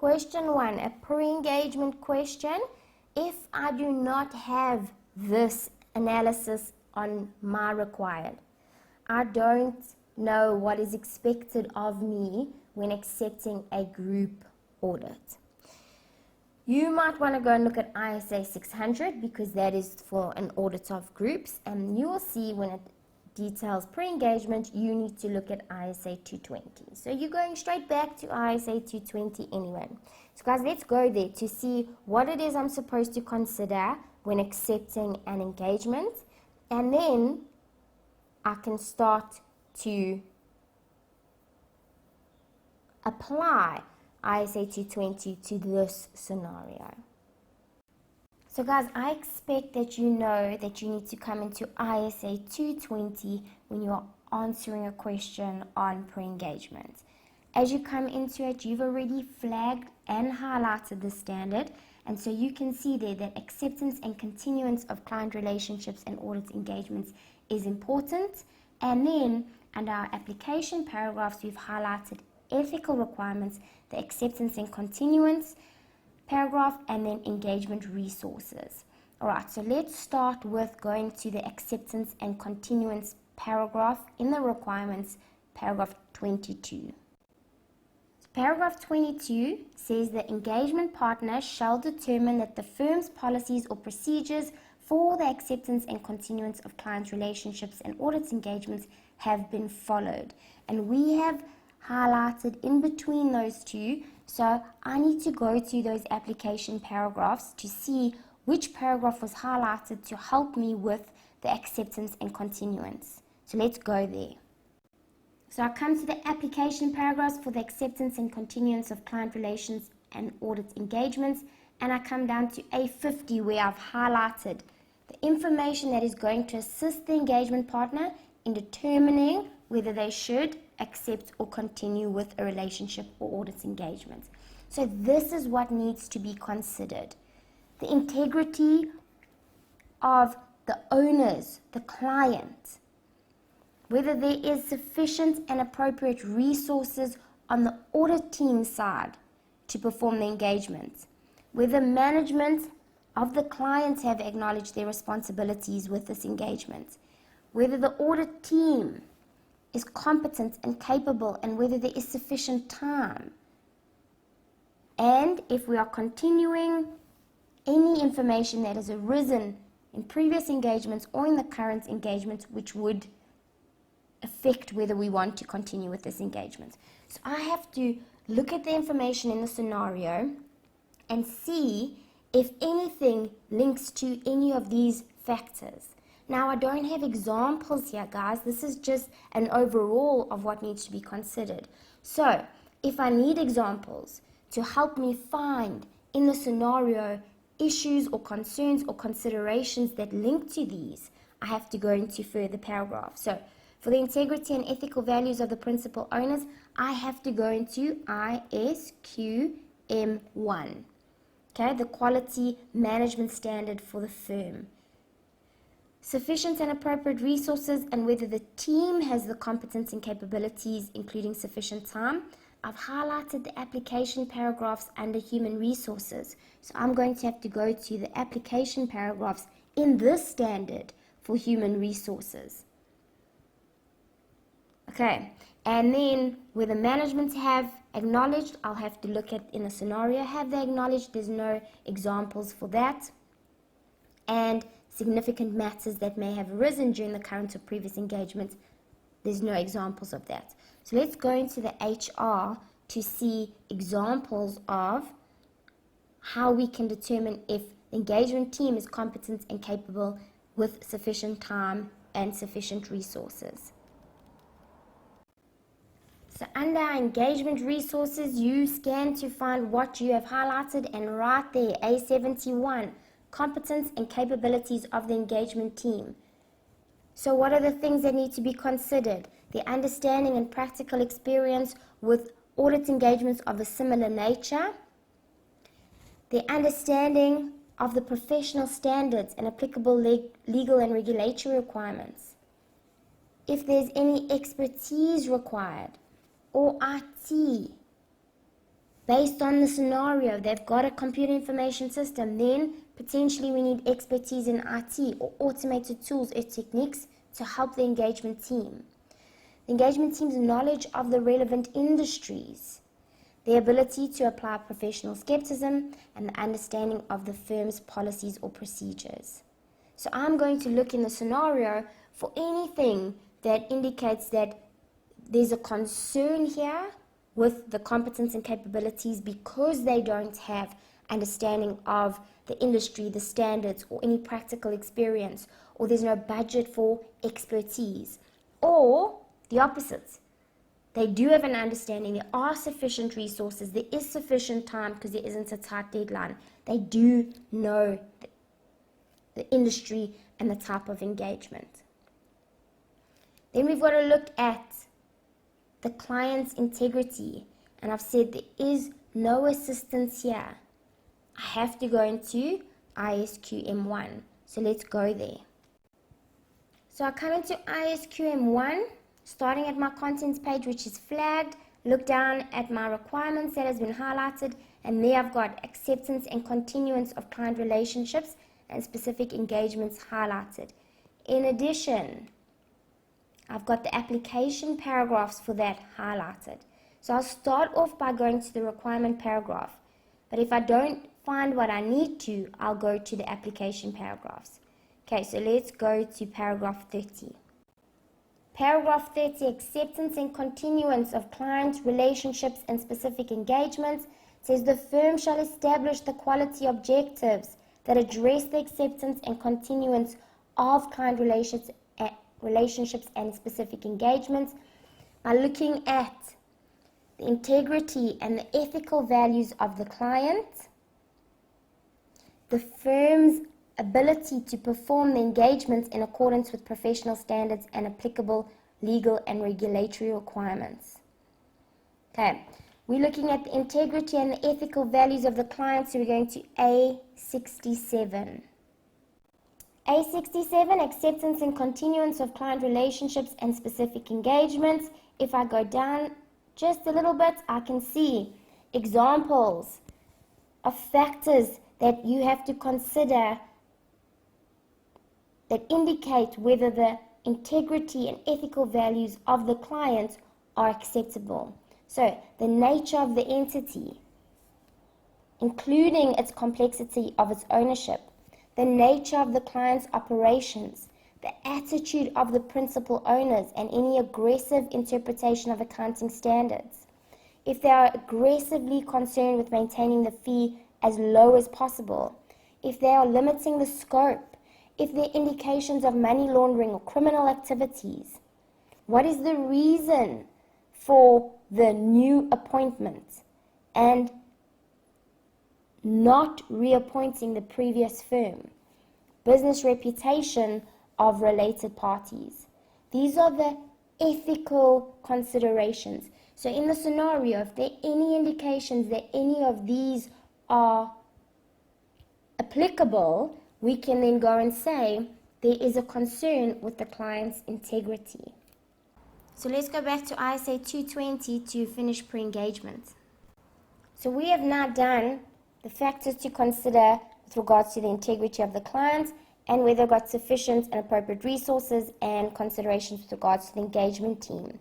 Question 1, a pre-engagement question. If I do not have this analysis on my required, I don't know what is expected of me when accepting a group audit. You might want to go and look at ISA 600 because that is for an audit of groups, and you will see when it details pre-engagement, you need to look at ISA 220. So you're going straight back to ISA 220 anyway. So guys, let's go there to see what it is I'm supposed to consider when accepting an engagement, and then I can start to apply ISA 220 to this scenario. So guys, I expect that you know that you need to come into ISA 220 when you're answering a question on pre-engagement. As you come into it, you've already flagged and highlighted the standard, and so you can see there that acceptance and continuance of client relationships and audit engagements is important. And then under our application paragraphs, we've highlighted ethical requirements, the acceptance and continuance paragraph, and then engagement resources. Alright, so let's start with going to the acceptance and continuance paragraph in the requirements, paragraph 22. So paragraph 22 says the engagement partner shall determine that the firm's policies or procedures for the acceptance and continuance of client relationships and audit engagements have been followed. And we have highlighted in between those two, so I need to go to those application paragraphs to see which paragraph was highlighted to help me with the acceptance and continuance. So let's go there. So I come to the application paragraphs for the acceptance and continuance of client relations and audit engagements, and I come down to A50 where I've highlighted the information that is going to assist the engagement partner in determining whether they should accept or continue with a relationship or audit engagement. So this is what needs to be considered. The integrity of the owners, the client, whether there is sufficient and appropriate resources on the audit team side to perform the engagement, whether management of the clients have acknowledged their responsibilities with this engagement, whether the audit team is competent and capable, and whether there is sufficient time. And if we are continuing any information that has arisen in previous engagements or in the current engagement, which would affect whether we want to continue with this engagement. So I have to look at the information in the scenario and see if anything links to any of these factors. Now, I don't have examples here, guys. This is just an overall of what needs to be considered. So, if I need examples to help me find in the scenario issues or concerns or considerations that link to these, I have to go into further paragraphs. So, for the integrity and ethical values of the principal owners, I have to go into ISQM1. Okay, the quality management standard for the firm. Sufficient and appropriate resources, and whether the team has the competence and capabilities, including sufficient time. I've highlighted the application paragraphs under human resources. So I'm going to have to go to the application paragraphs in this standard for human resources. Okay, and then whether management have acknowledged, I'll have to look at in a scenario, have they acknowledged? There's no examples for that. And significant matters that may have arisen during the current or previous engagement, there's no examples of that. So let's go into the HR to see examples of how we can determine if the engagement team is competent and capable with sufficient time and sufficient resources. So under our engagement resources, you scan to find what you have highlighted, and right there, A71, competence and capabilities of the engagement team. So what are the things that need to be considered? The understanding and practical experience with audit engagements of a similar nature, the understanding of the professional standards and applicable legal and regulatory requirements, if there's any expertise required or IT Based on the scenario, they've got a computer information system, then potentially we need expertise in IT or automated tools or techniques to help the engagement team. The engagement team's knowledge of the relevant industries, the ability to apply professional skepticism, and the understanding of the firm's policies or procedures. So I'm going to look in the scenario for anything that indicates that there's a concern here with the competence and capabilities because they don't have understanding of the industry, the standards, or any practical experience, or there's no budget for expertise, or the opposite. They do have an understanding, there are sufficient resources, there is sufficient time because there isn't a tight deadline. They do know the industry and the type of engagement. Then we've got to look at the client's integrity, and I've said there is no assistance here. I have to go into ISQM1, so let's go there. So I come into ISQM1, starting at my contents page, which is flagged, look down at my requirements that has been highlighted, and there I've got acceptance and continuance of client relationships and specific engagements highlighted. In addition, I've got the application paragraphs for that highlighted. So I'll start off by going to the requirement paragraph, but if I don't find what I need to, I'll go to the application paragraphs. Okay, so let's go to paragraph 30. Paragraph 30, acceptance and continuance of client relationships and specific engagements, says the firm shall establish the quality objectives that address the acceptance and continuance of client relationships and specific engagements by looking at the integrity and the ethical values of the client, the firm's ability to perform the engagements in accordance with professional standards and applicable legal and regulatory requirements. Okay, we're looking at the integrity and the ethical values of the client, so we're going to A67. A67, acceptance and continuance of client relationships and specific engagements. If I go down just a little bit, I can see examples of factors that you have to consider that indicate whether the integrity and ethical values of the client are acceptable. So, the nature of the entity, including its complexity of its ownership, the nature of the client's operations, the attitude of the principal owners, and any aggressive interpretation of accounting standards. If they are aggressively concerned with maintaining the fee as low as possible, if they are limiting the scope, if there are indications of money laundering or criminal activities, what is the reason for the new appointment and not reappointing the previous firm, business reputation of related parties. These are the ethical considerations. So in the scenario, if there are any indications that any of these are applicable, we can then go and say there is a concern with the client's integrity. So let's go back to ISA 220 to finish pre-engagement. So we have now done the factors to consider with regards to the integrity of the client and whether they've got sufficient and appropriate resources and considerations with regards to the engagement team.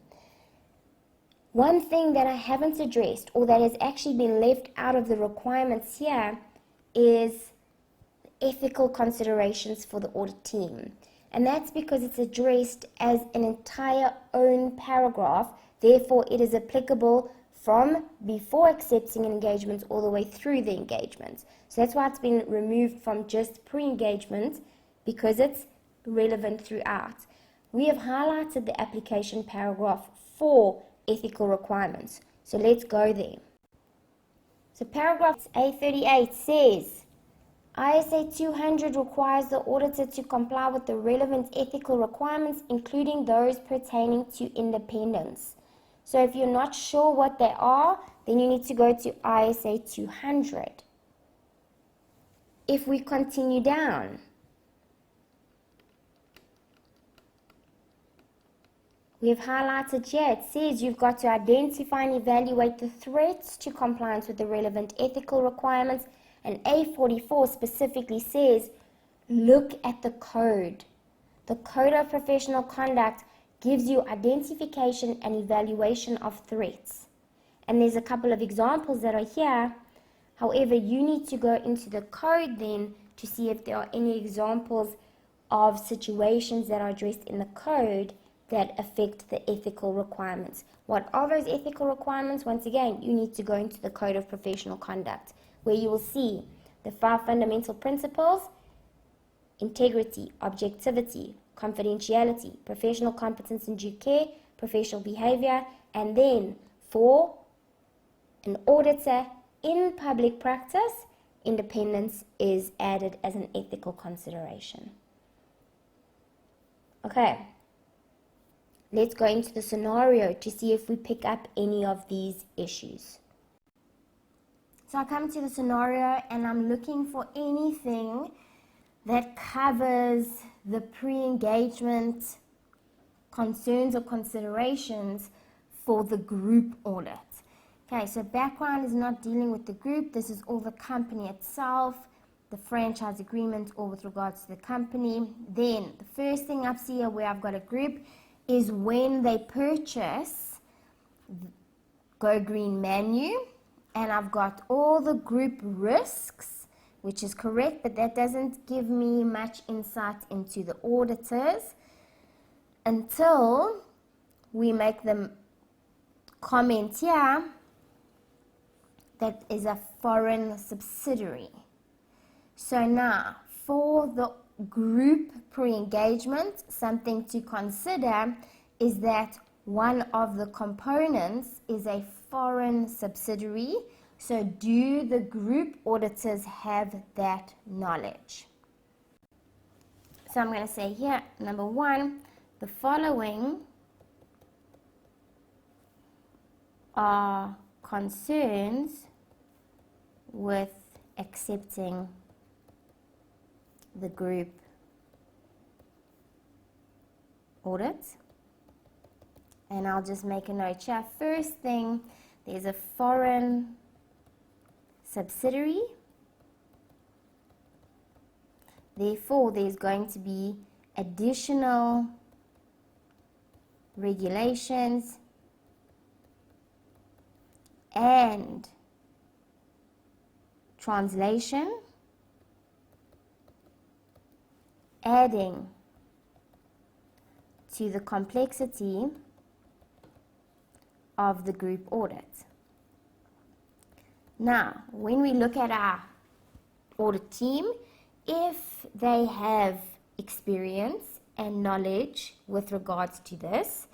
One thing that I haven't addressed or that has actually been left out of the requirements here is ethical considerations for the audit team. And that's because it's addressed as an entire own paragraph, therefore it is applicable from before accepting an engagement all the way through the engagement. So that's why it's been removed from just pre-engagement, because it's relevant throughout. We have highlighted the application paragraph for ethical requirements. So let's go there. So paragraph A38 says, ISA 200 requires the auditor to comply with the relevant ethical requirements, including those pertaining to independence. So if you're not sure what they are, then you need to go to ISA 200. If we continue down, We've highlighted here, it says you've got to identify and evaluate the threats to compliance with the relevant ethical requirements. And A44 specifically says, look at the code. The Code of Professional Conduct gives you identification and evaluation of threats. And there's a couple of examples that are here. However, you need to go into the code then to see if there are any examples of situations that are addressed in the code that affect the ethical requirements. What are those ethical requirements? Once again, you need to go into the Code of Professional Conduct, where you will see the 5 fundamental principles: integrity, objectivity, confidentiality, professional competence and due care, professional behavior, and then for an auditor in public practice, independence is added as an ethical consideration. Okay, let's go into the scenario to see if we pick up any of these issues. So I come to the scenario and I'm looking for anything that covers the pre-engagement concerns or considerations for the group audit. Okay, so background is not dealing with the group. This is all the company itself, the franchise agreement, all with regards to the company. Then the first thing up here where I've got a group is when they purchase GoGreen menu, and I've got all the group risks, which is correct, but that doesn't give me much insight into the auditors until we make them comment here that is a foreign subsidiary. So now, for the group pre-engagement, something to consider is that one of the components is a foreign subsidiary. So do the group auditors have that knowledge? So I'm going to say here, number 1, the following are concerns with accepting the group audit. And I'll just make a note here. First thing, there's a foreign subsidiary. Therefore, there's going to be additional regulations and translation, adding to the complexity of the group audit. Now, when we look at our audit team, if they have experience and knowledge with regards to this,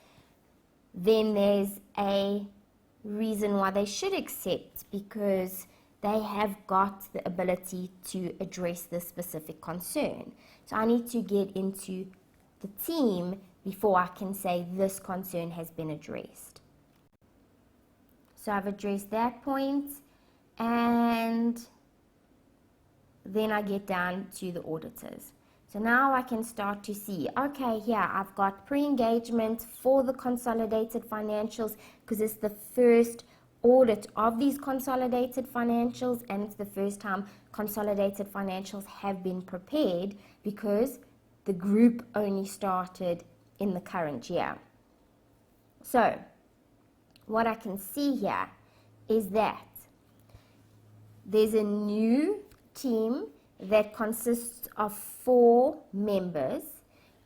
then there's a reason why they should accept, because they have got the ability to address this specific concern. So I need to get into the team before I can say this concern has been addressed. So I've addressed that point, and then I get down to the auditors. So now I can start to see, okay, here I've got pre-engagement for the consolidated financials, because it's the first audit of these consolidated financials, and it's the first time consolidated financials have been prepared, because the group only started in the current year. So what I can see here is that there's a new team that consists of 4 members.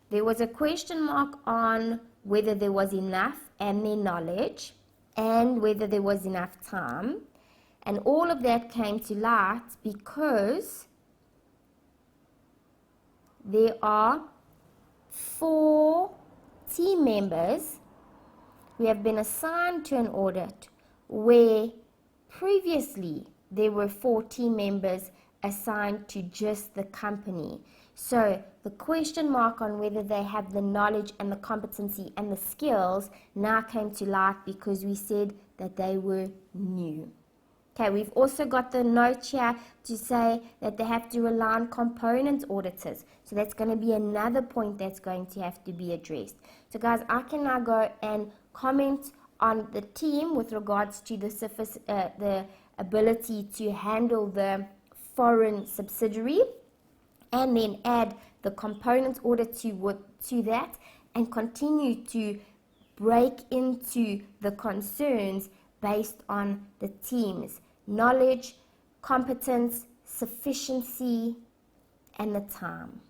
There was a question mark on whether there was enough and their knowledge, and whether there was enough time. And all of that came to light because there are 4 team members who have been assigned to an audit, where previously there were 4 team members assigned to just the company. So the question mark on whether they have the knowledge and the competency and the skills now came to light because we said that they were new. Okay, we've also got the note here to say that they have to rely on component auditors. So that's going to be another point that's going to have to be addressed. So guys, I can now go and comment on the team with regards to the ability to handle the foreign subsidiary, and then add the component audit to that, and continue to break into the concerns based on the team's knowledge, competence, sufficiency, and the time.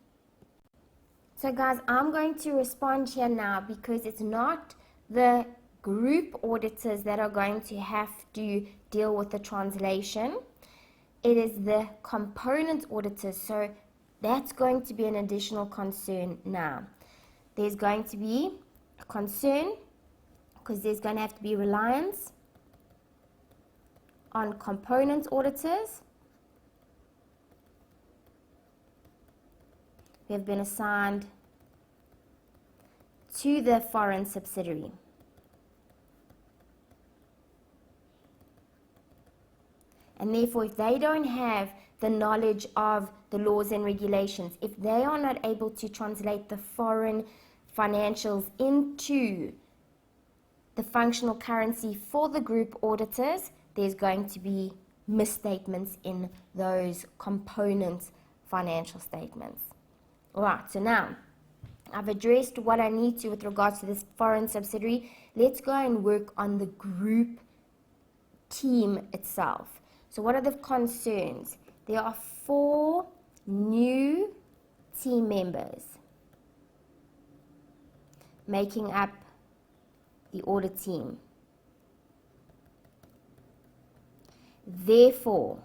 So guys, I'm going to respond here now, because it's not the group auditors that are going to have to deal with the translation. It is the component auditors. So that's going to be an additional concern now. There's going to be a concern because there's going to have to be reliance on component auditors who have been assigned to the foreign subsidiary. And therefore, if they don't have the knowledge of the laws and regulations, if they are not able to translate the foreign financials into the functional currency for the group auditors, there's going to be misstatements in those component financial statements. All right, so now I've addressed what I need to with regards to this foreign subsidiary. Let's go and work on the group team itself. So what are the concerns? There are 4 new team members making up the audit team. Therefore,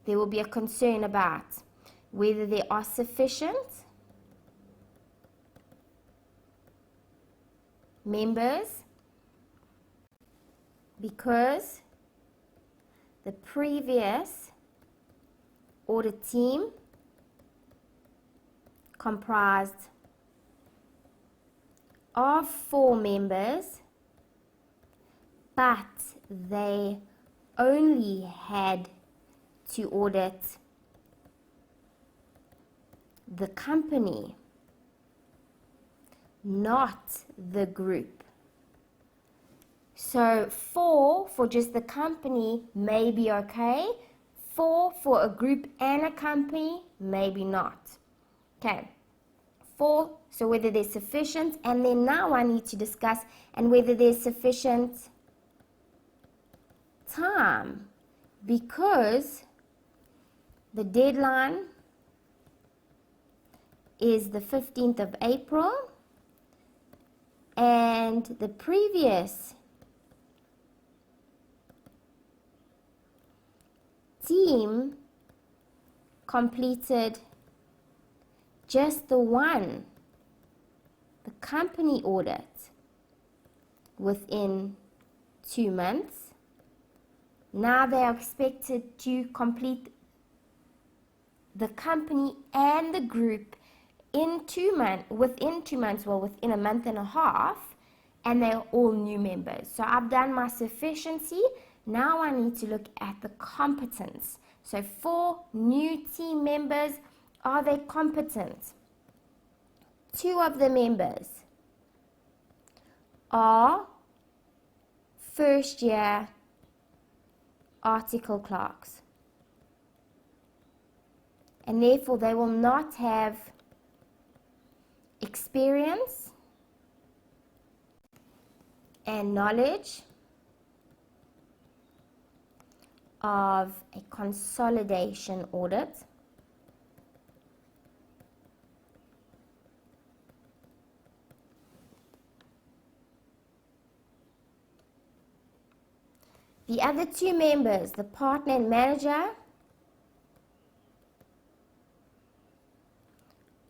there will be a concern about whether there are sufficient members, because the previous audit team comprised of 4 members, but they only had to audit the company, not the group. So 4 for just the company may be okay. 4 for a group and a company, maybe not. Okay. 4, so whether there's sufficient, and then now I need to discuss and whether there's sufficient time, because the deadline is the 15th of April, and the previous team completed just the company audit within 2 months. Now they are expected to complete the company and the group within 2 months, well, within a month and a half, and they're all new members. So I've done my sufficiency. Now I need to look at the competence. So 4 new team members, are they competent? 2 of the members are first-year article clerks, and therefore they will not have experience and knowledge of a consolidation audit, the other 2 members, the partner and manager,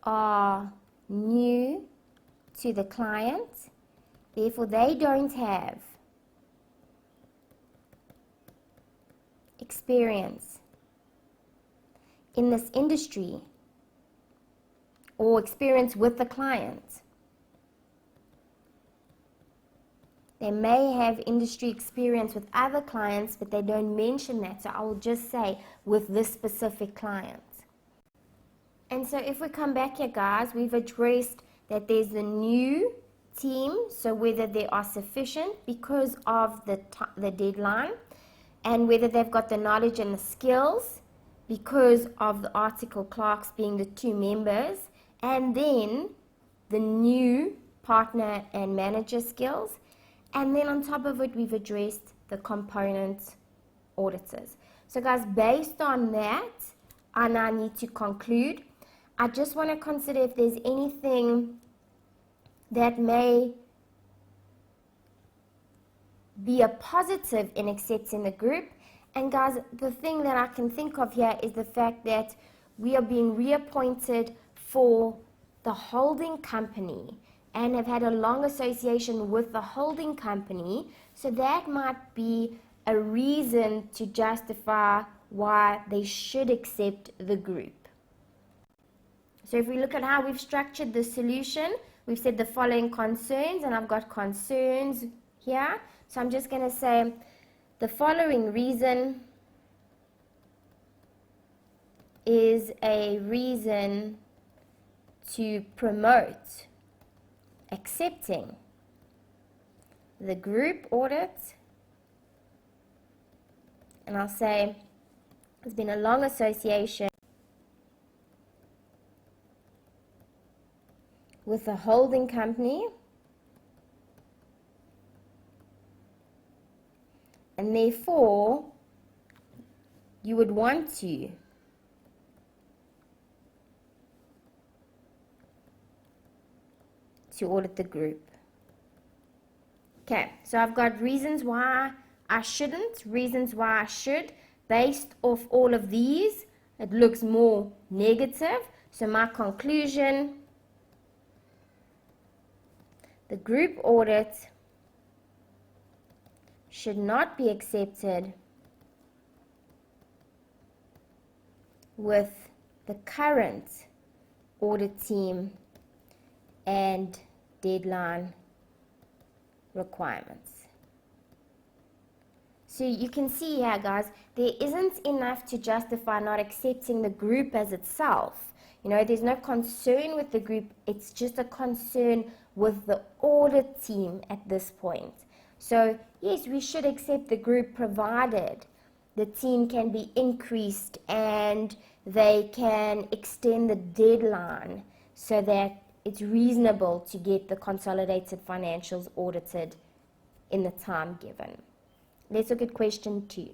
are new to the client, therefore they don't have experience in this industry or experience with the client. They may have industry experience with other clients, but they don't mention that. So I will just say with this specific client. And so if we come back here, guys, we've addressed that there's the new team, so whether they are sufficient because of the deadline, and whether they've got the knowledge and the skills because of the article clerks being the two members, and then the new partner and manager skills. And then on top of it, we've addressed the component auditors. So guys, based on that, I now need to conclude. I just want to consider if there's anything that may be a positive in accepting the group. And guys, the thing that I can think of here is the fact that we are being reappointed for the holding company and have had a long association with the holding company. So that might be a reason to justify why they should accept the group. So if we look at how we've structured the solution, we've said the following concerns, and I've got concerns here. So I'm just going to say the following reason is a reason to promote accepting the group audit. And I'll say there's been a long association with the holding company, and therefore you would want to audit the group. Okay, so I've got reasons why I shouldn't, reasons why I should. Based off all of these, it looks more negative. So my conclusion, the group audit should not be accepted with the current audit team and deadline requirements. So you can see here, guys, there isn't enough to justify not accepting the group as itself. You know, there's no concern with the group. It's just a concern with the audit team at this point. So yes, we should accept the group provided the team can be increased and they can extend the deadline so that it's reasonable to get the consolidated financials audited in the time given. Let's look at question 2.